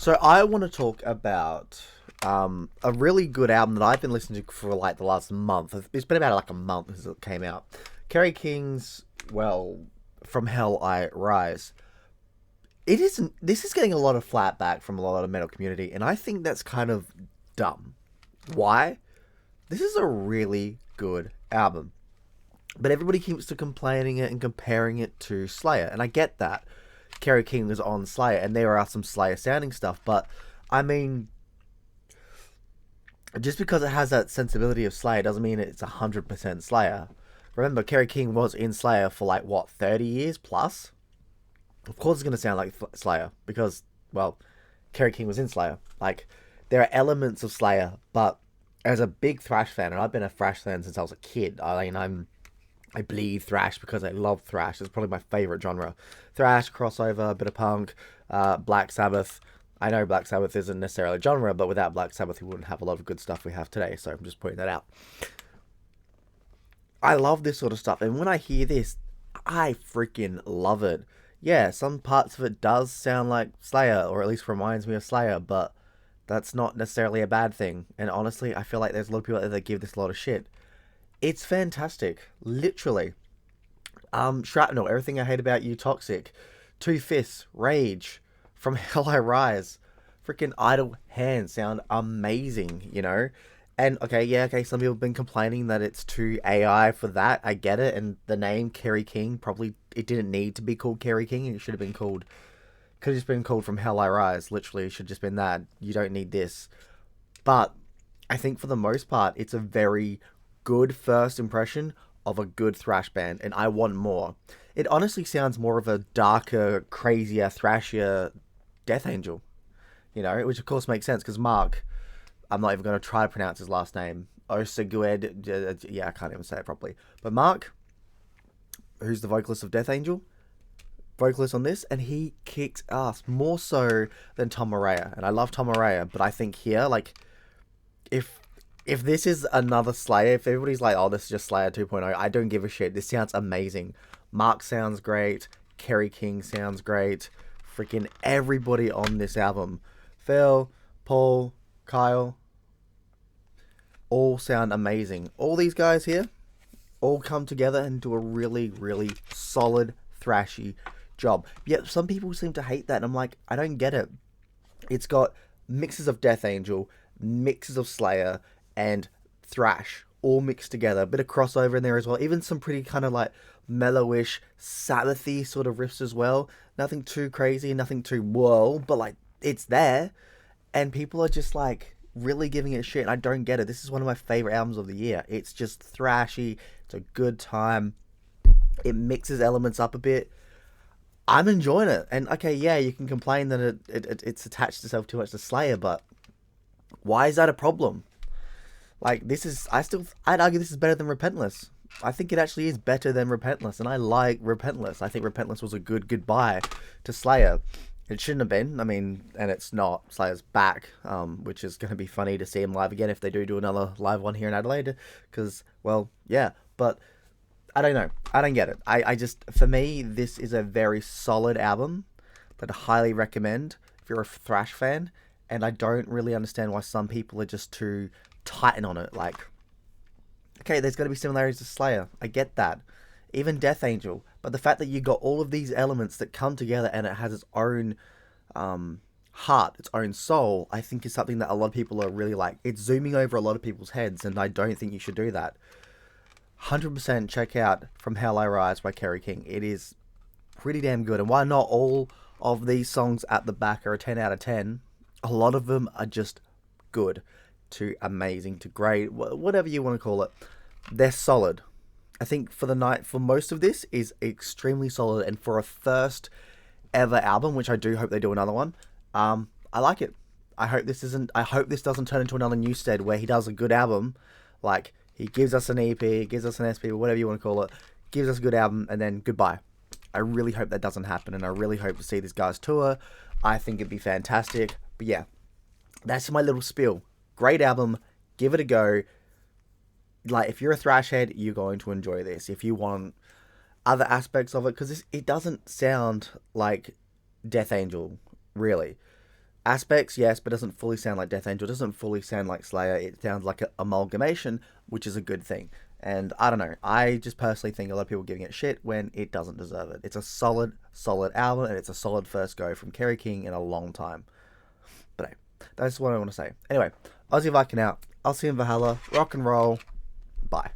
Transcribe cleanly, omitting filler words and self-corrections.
So I want to talk about a really good album that I've been listening to for like the last month. It's been about like a month since it came out. Kerry King's From Hell I Rise. It isn't. This is getting a lot of flat back from a lot of metal community, and I think that's kind of dumb. Why? This is a really good album, but everybody keeps to complaining it and comparing it to Slayer, and I get that. Kerry King was on Slayer, and there are some Slayer sounding stuff, but I mean, just because it has that sensibility of Slayer doesn't mean it's 100% Slayer. Remember, Kerry King was in Slayer for like what 30 years plus. Of course, it's gonna sound like Slayer because, well, Kerry King was in Slayer. Like, there are elements of Slayer, but as a big thrash fan, and I've been a thrash fan since I was a kid. I mean, I bleed thrash because I love thrash. It's probably my favorite genre. Thrash, crossover, a bit of punk, Black Sabbath. I know Black Sabbath isn't necessarily a genre, but without Black Sabbath, we wouldn't have a lot of good stuff we have today. So I'm just pointing that out. I love this sort of stuff, and when I hear this, I freaking love it. Yeah, some parts of it does sound like Slayer, or at least reminds me of Slayer, but that's not necessarily a bad thing. And honestly, I feel like there's a lot of people out there that give this a lot of shit. It's fantastic, literally. Shrapnel, Everything I Hate About You, Toxic, Two Fists, Rage, From Hell I Rise, freaking Idle Hands sound amazing, you know? And okay, yeah, okay, some people have been complaining that it's too AI for that. I get it, and the name Kerry King probably it didn't need to be called Kerry King. It should have been called could have just been called From Hell I Rise. Literally, it should have just been that. You don't need this. But I think for the most part, it's a very good first impression of a good thrash band, and I want more. It honestly sounds more of a darker, crazier, thrashier Death Angel, you know, which of course makes sense because Mark, I'm not even going to try to pronounce his last name, Osegued, yeah, I can't even say it properly, but Mark, who's the vocalist of Death Angel, vocalist on this, and he kicks ass more so than Tom Araya, and I love Tom Araya, but I think here, like, if if this is another Slayer, if everybody's like, oh, this is just Slayer 2.0, I don't give a shit. This sounds amazing. Mark sounds great. Kerry King sounds great. Freaking everybody on this album. Phil, Paul, Kyle, all sound amazing. All these guys here all come together and do a really, really solid, thrashy job. Yet some people seem to hate that, and I'm like, I don't get it. It's got mixes of Death Angel, mixes of Slayer, and thrash all mixed together. A bit of crossover in there as well. Even some pretty kind of like mellowish, Sabbathy sort of riffs as well. Nothing too crazy, nothing too whoa, but like it's there, and people are just like really giving it shit. And I don't get it. This is one of my favorite albums of the year. It's just thrashy. It's a good time. It mixes elements up a bit. I'm enjoying it. And okay, yeah, you can complain that it's attached itself too much to Slayer, but why is that a problem? Like, this is, I'd argue this is better than Repentless. I think it actually is better than Repentless, and I like Repentless. I think Repentless was a good goodbye to Slayer. It shouldn't have been, I mean, and it's not. Slayer's back, which is going to be funny to see him live again if they do another live one here in Adelaide, because, well, yeah, but I don't know. I don't get it. I just, for me, this is a very solid album that I highly recommend if you're a thrash fan, and I don't really understand why some people are just too tighten on it. Like, okay, there's going to be similarities to Slayer. I get that. Even Death Angel. But the fact that you got all of these elements that come together and it has its own heart, its own soul, I think is something that a lot of people are really like. It's zooming over a lot of people's heads, and I don't think you should do that. 100% check out From Hell I Rise by Kerry King. It is pretty damn good. And why not all of these songs at the back are a 10 out of 10? A lot of them are just good to amazing to great, whatever you want to call it. They're solid. I think for the night, for most of this is extremely solid, and for a first ever album, which I do hope they do another one, I like it. I hope this isn't. I hope this doesn't turn into another Newstead where he does a good album, like he gives us an EP, gives us an SP, whatever you want to call it, gives us a good album, and then goodbye. I really hope that doesn't happen, and I really hope to see this guy's tour. I think it'd be fantastic. But yeah, that's my little spiel. Great album. Give it a go. Like, if you're a thrash head, you're going to enjoy this. If you want other aspects of it, because it doesn't sound like Death Angel, really. Aspects, yes, but doesn't fully sound like Death Angel, doesn't fully sound like Slayer. It sounds like an amalgamation, which is a good thing. And I don't know, I just personally think a lot of people are giving it shit when it doesn't deserve it. It's a solid, solid album, and it's a solid first go from Kerry King in a long time. But hey, that's what I want to say. Anyway, Aussie Viking out. I'll see you in Valhalla. Rock and roll. Bye.